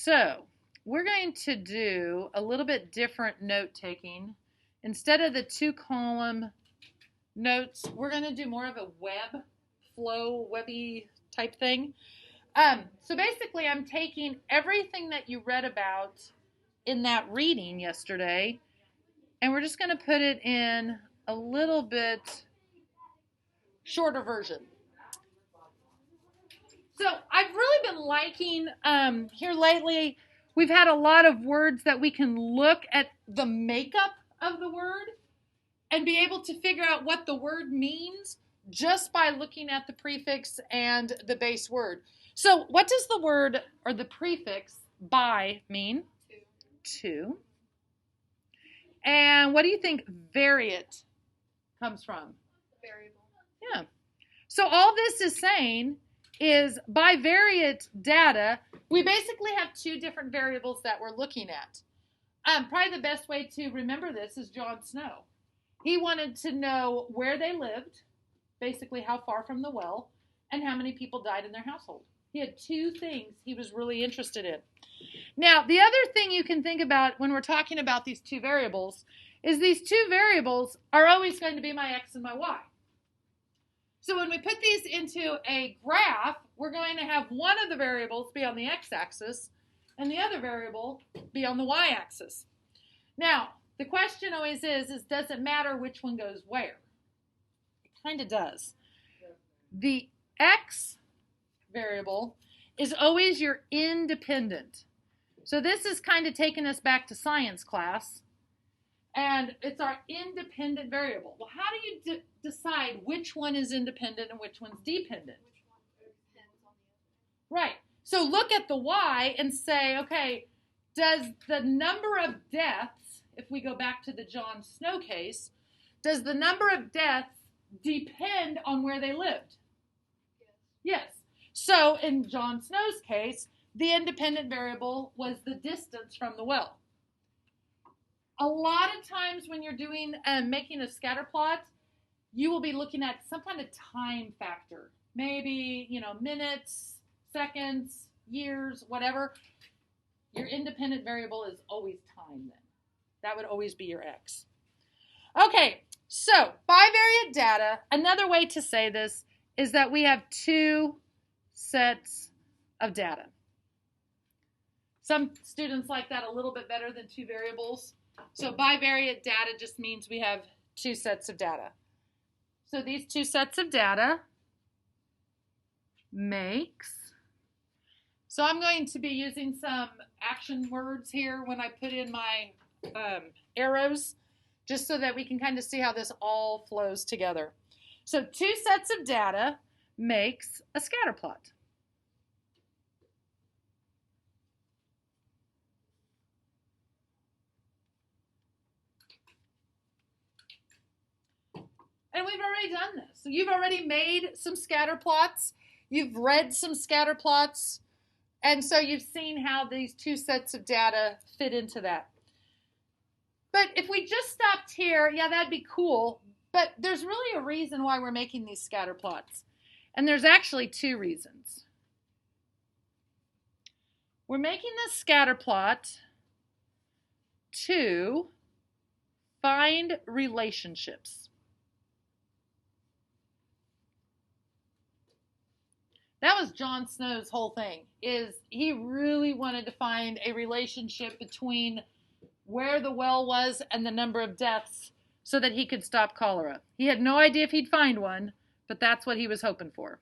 So we're going to do a little bit different note taking. Instead of the 2-column notes, we're going to do more of a webby type thing. So basically, I'm taking everything that you read about in that reading yesterday, and we're just going to put it in a little bit shorter version. So I've really been liking here lately, we've had a lot of words that we can look at the makeup of the word and be able to figure out what the word means just by looking at the prefix and the base word. So what does the word or the prefix by mean? To. And what do you think variate comes from? Variable. Yeah. So all this is saying is bivariate data, we basically have two different variables that we're looking at. Probably the best way to remember this is Jon Snow. He wanted to know where they lived, basically how far from the well, and how many people died in their household. He had two things he was really interested in. Now, the other thing you can think about when we're talking about these two variables is these two variables are always going to be my x and my y. So when we put these into a graph, we're going to have one of the variables be on the x-axis and the other variable be on the y-axis. Now, the question always is does it matter which one goes where? It kind of does. The x variable is always your independent. So this is kind of taking us back to science class, and it's our independent variable. Well, how do you decide which one is independent and which one's dependent? Which one depends on the Right. So look at the y and say, okay, does the number of deaths, if we go back to the Jon Snow case, does the number of deaths depend on where they lived? Yes. So in Jon Snow's case, the independent variable was the distance from the well. A lot of times when you're doing making a scatter plot, you will be looking at some kind of time factor. Maybe, minutes, seconds, years, whatever. Your independent variable is always time then. That would always be your x. Okay, so bivariate data, another way to say this is that we have two sets of data. Some students like that a little bit better than two variables. So bivariate data just means we have two sets of data. So these two sets of data makes, so I'm going to be using some action words here when I put in my arrows, just so that we can kind of see how this all flows together. So two sets of data makes a scatter plot. And we've already done this. So you've already made some scatter plots. You've read some scatter plots. And so you've seen how these two sets of data fit into that. But if we just stopped here, yeah, that'd be cool. But there's really a reason why we're making these scatter plots. And there's actually two reasons. We're making this scatter plot to find relationships. That was Jon Snow's whole thing, is he really wanted to find a relationship between where the well was and the number of deaths so that he could stop cholera. He had no idea if he'd find one, but that's what he was hoping for.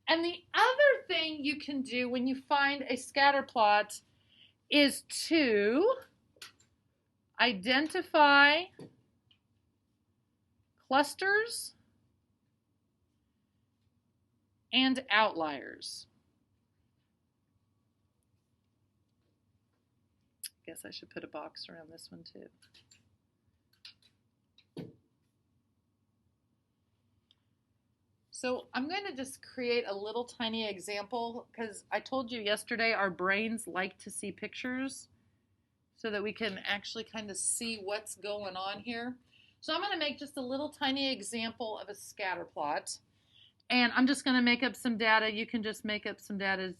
And the other thing you can do when you find a scatter plot is to identify clusters and outliers. Guess I should put a box around this one too. So I'm going to just create a little tiny example because I told you yesterday our brains like to see pictures so that we can actually kind of see what's going on here. So I'm going to make just a little tiny example of a scatter plot. And I'm just going to make up some data. You can just make up some data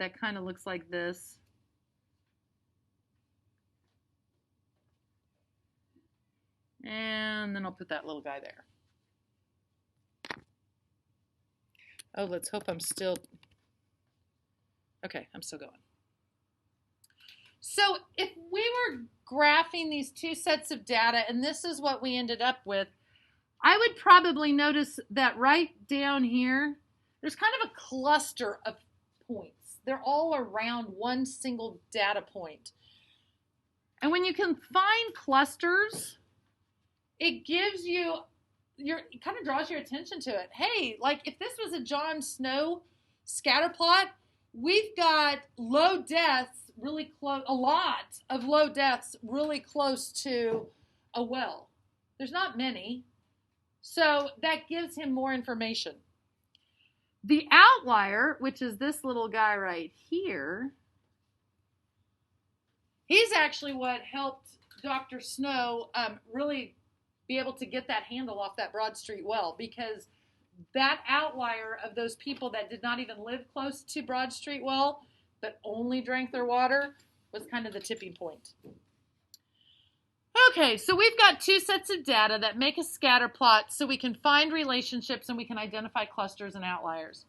that kind of looks like this. And then I'll put that little guy there. Oh, let's hope I'm still... Okay, I'm still going. So if we were graphing these two sets of data, and this is what we ended up with, I would probably notice that right down here, there's kind of a cluster of points. They're all around one single data point. And when you can find clusters, it gives you, it kind of draws your attention to it. Hey, like if this was a John Snow scatter plot, we've got low deaths really close, a lot of low deaths really close to a well. There's not many. So that gives him more information. The outlier, which is this little guy right here, he's actually what helped Dr. Snow really be able to get that handle off that Broad Street well, because that outlier of those people that did not even live close to Broad Street well, but only drank their water, was kind of the tipping point. Okay, so we've got two sets of data that make a scatter plot so we can find relationships and we can identify clusters and outliers.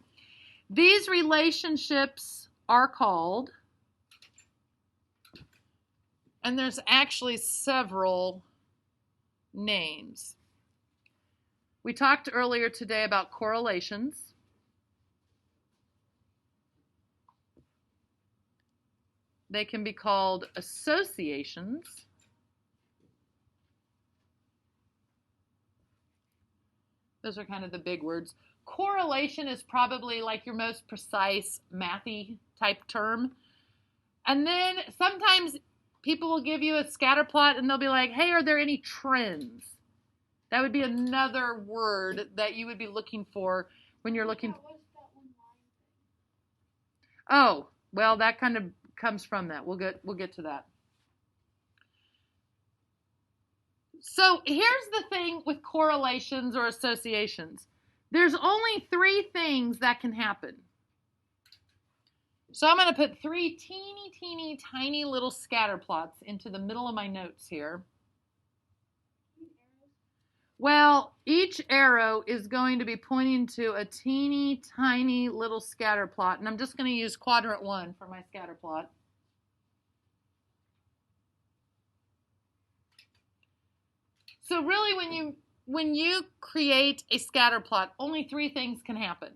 These relationships are called, and there's actually several names. We talked earlier today about correlations. They can be called associations. Those are kind of the big words. Correlation is probably like your most precise mathy type term. And then sometimes people will give you a scatter plot and they'll be like, hey, are there any trends? That would be another word that you would be looking for when you're looking. Oh, well, that kind of comes from that. We'll get to that. So here's the thing with correlations or associations. There's only three things that can happen. So I'm going to put three teeny tiny little scatter plots into the middle of my notes here. Well, each arrow is going to be pointing to a teeny tiny little scatter plot, and I'm just going to use quadrant 1 for my scatter plot. So really when you create a scatter plot, only three things can happen.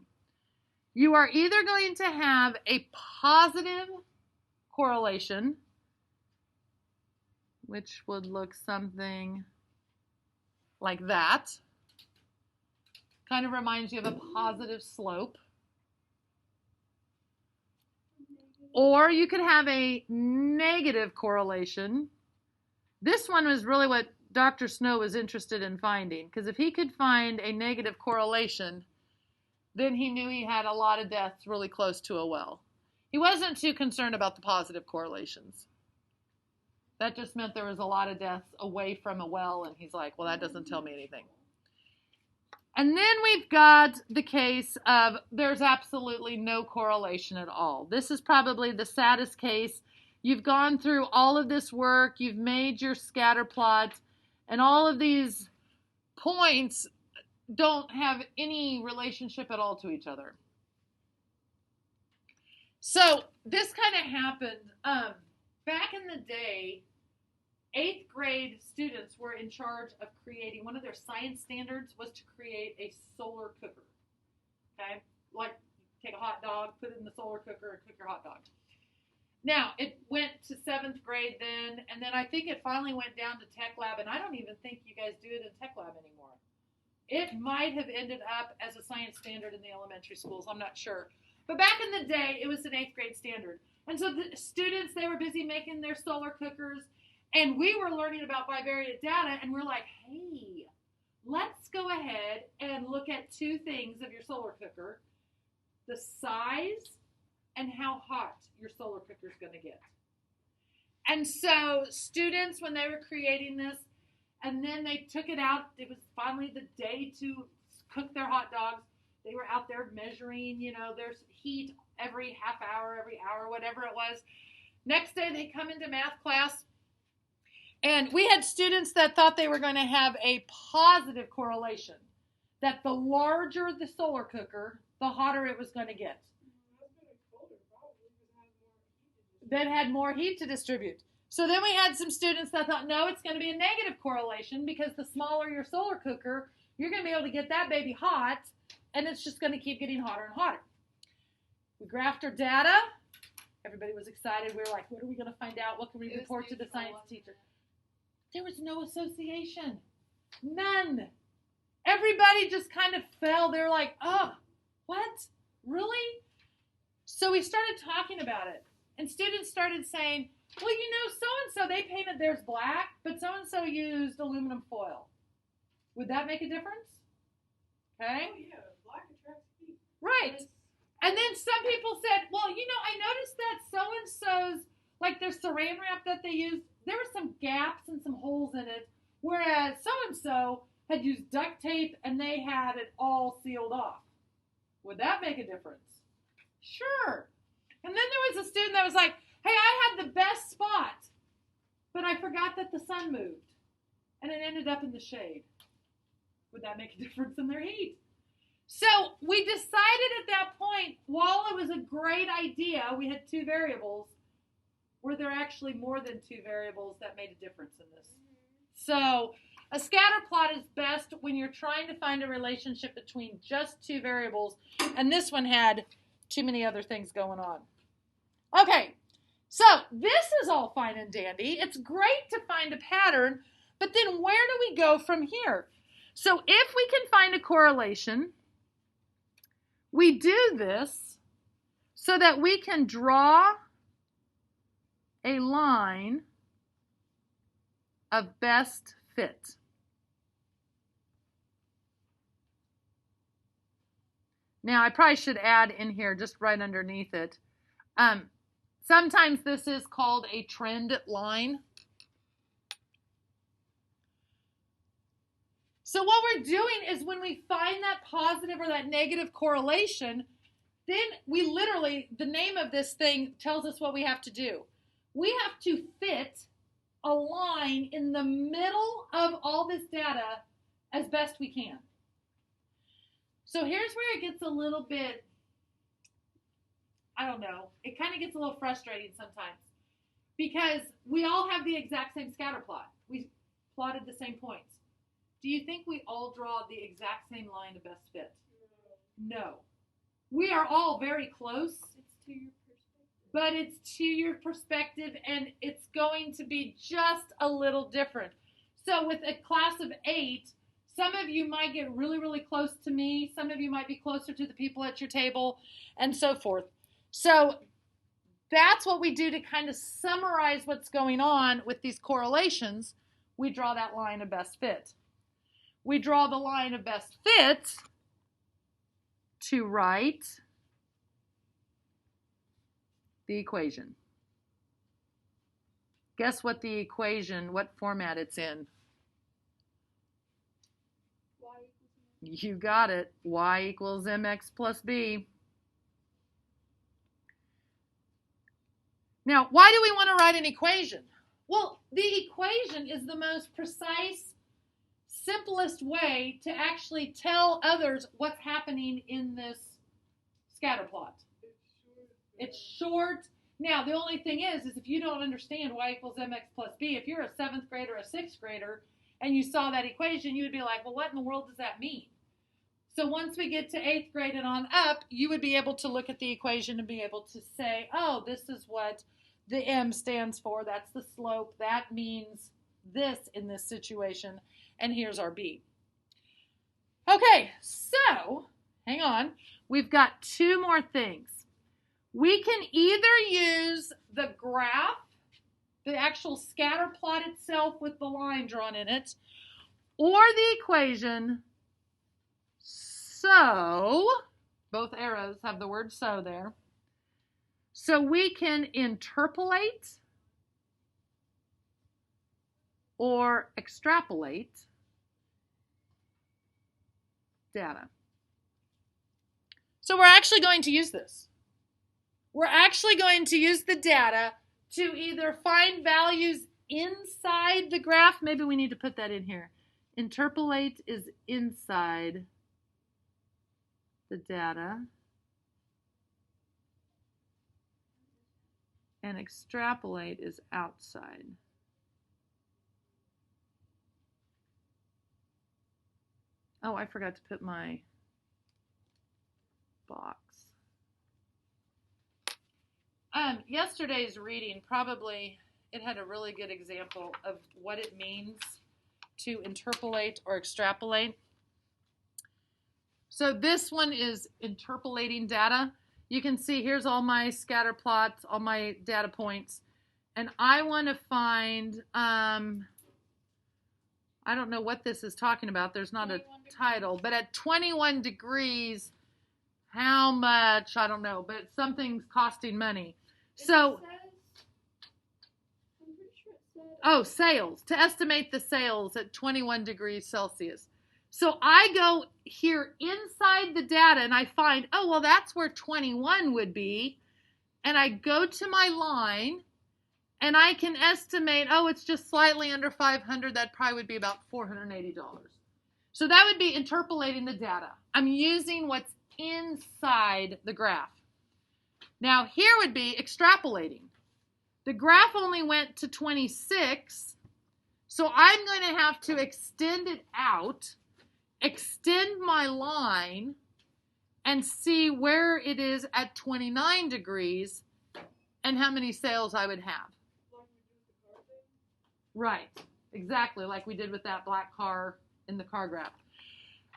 You are either going to have a positive correlation, which would look something like that. Kind of reminds you of a positive slope. Or you could have a negative correlation. This one was really what Dr. Snow was interested in finding, because if he could find a negative correlation, then he knew he had a lot of deaths really close to a well. He wasn't too concerned about the positive correlations. That just meant there was a lot of deaths away from a well, and he's like, well, that doesn't tell me anything. And then we've got the case of there's absolutely no correlation at all. This is probably the saddest case. You've gone through all of this work, you've made your scatter plots, and all of these points don't have any relationship at all to each other. So this kind of happened back in the day. 8th grade students were in charge of creating, one of their science standards was to create a solar cooker. Okay? Like, take a hot dog, put it in the solar cooker, and cook your hot dog. Now, it went to 7th grade then, and then I think it finally went down to tech lab, and I don't even think you guys do it in tech lab anymore. It might have ended up as a science standard in the elementary schools, I'm not sure. But back in the day, it was an 8th grade standard. And so the students, they were busy making their solar cookers, and we were learning about bivariate data, and we're like, hey, let's go ahead and look at two things of your solar cooker: the size and how hot your solar cooker is going to get. And so students, when they were creating this, and then they took it out, it was finally the day to cook their hot dogs, They were out there measuring, there's heat every half hour, every hour, whatever it was. Next day they come into math class, and we had students that thought they were going to have a positive correlation, that the larger the solar cooker, the hotter it was going to get. That had more heat to distribute. So then we had some students that thought, no, it's going to be a negative correlation because the smaller your solar cooker, you're going to be able to get that baby hot, and it's just going to keep getting hotter and hotter. We graphed our data. Everybody was excited. We were like, what are we going to find out? What can we report to the science teacher? There was no association. None. Everybody just kind of fell. They were like, oh, what? Really? So we started talking about it. And students started saying, well, so-and-so, they painted theirs black, but so-and-so used aluminum foil. Would that make a difference? Okay? Oh, yeah. Black attracts heat. Right. And then some people said, well, I noticed that so-and-so's, like their saran wrap that they used, there were some gaps and some holes in it, whereas so-and-so had used duct tape and they had it all sealed off. Would that make a difference? Sure. And then there was a student that was like, hey, I had the best spot, but I forgot that the sun moved, and it ended up in the shade. Would that make a difference in their heat? So we decided at that point, while it was a great idea, we had two variables, were there actually more than two variables that made a difference in this? So a scatter plot is best when you're trying to find a relationship between just two variables, and this one had too many other things going on. Okay, so this is all fine and dandy. It's great to find a pattern, but then where do we go from here? So if we can find a correlation, we do this so that we can draw a line of best fit. Now, I probably should add in here, just right underneath it, sometimes this is called a trend line. So what we're doing is when we find that positive or that negative correlation, then we literally, the name of this thing tells us what we have to do. We have to fit a line in the middle of all this data as best we can. So here's where it gets a little bit, I don't know, it kind of gets a little frustrating sometimes because we all have the exact same scatter plot. We plotted the same points. Do you think we all draw the exact same line of best fit? No. We are all very close. It's to your perspective. But it's to your perspective, and it's going to be just a little different. So with a class of 8, some of you might get really, really close to me. Some of you might be closer to the people at your table, and so forth. So that's what we do to kind of summarize what's going on with these correlations. We draw that line of best fit. We draw the line of best fit to write the equation. Guess what the equation, what format it's in? You got it. Y equals mx plus b. Now, why do we want to write an equation? Well, the equation is the most precise, simplest way to actually tell others what's happening in this scatter plot. It's short. Now, the only thing is if you don't understand y equals mx plus b, if you're a 7th grader or a 6th grader and you saw that equation, you would be like, well, what in the world does that mean? So once we get to 8th grade and on up, you would be able to look at the equation and be able to say, oh, this is what the m stands for. That's the slope. That means this in this situation. And here's our b. Okay, so hang on. We've got 2 more things. We can either use the graph, the actual scatter plot itself with the line drawn in it, or the equation. So, both arrows have the word so there. So we can interpolate or extrapolate data. So we're actually going to use this. We're actually going to use the data to either find values inside the graph. Maybe we need to put that in here. Interpolate is inside the data. And extrapolate is outside. Oh, I forgot to put my box. Yesterday's reading, probably, it had a really good example of what it means to interpolate or extrapolate. So this one is interpolating data. You can see here's all my scatter plots, all my data points. And I want to find, I don't know what this is talking about. There's not a title. But at 21 degrees, how much? I don't know. But something's costing money. So, oh, sales. To estimate the sales at 21 degrees Celsius. So I go here inside the data and I find, oh, well, that's where 21 would be. And I go to my line and I can estimate, oh, it's just slightly under 500. That probably would be about $480. So that would be interpolating the data. I'm using what's inside the graph. Now, here would be extrapolating. The graph only went to 26, so I'm going to have to extend it out, extend my line, and see where it is at 29 degrees and how many sales I would have. Right, exactly, like we did with that black car in the car graph.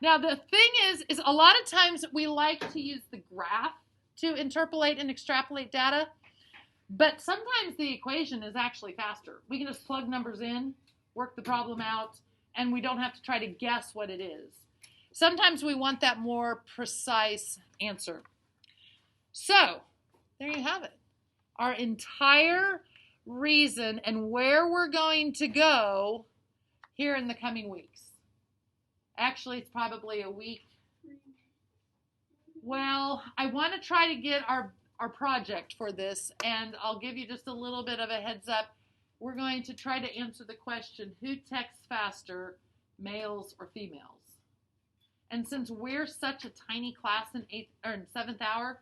Now, the thing is a lot of times we like to use the graph to interpolate and extrapolate data, but sometimes the equation is actually faster. We can just plug numbers in, work the problem out, and we don't have to try to guess what it is. Sometimes we want that more precise answer. So, there you have it. Our entire reason and where we're going to go here in the coming weeks. Actually, it's probably a week. Well, I want to try to get our project for this, and I'll give you just a little bit of a heads up. We're going to try to answer the question, who texts faster, males or females? And since we're such a tiny class in 7th hour,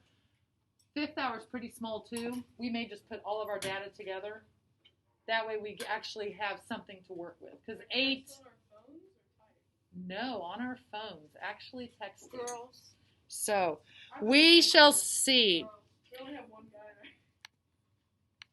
5th hour is pretty small too. We may just put all of our data together. That way we actually have something to work with. Because 8... No, on our phones. Actually texting. Girls. So, we shall see.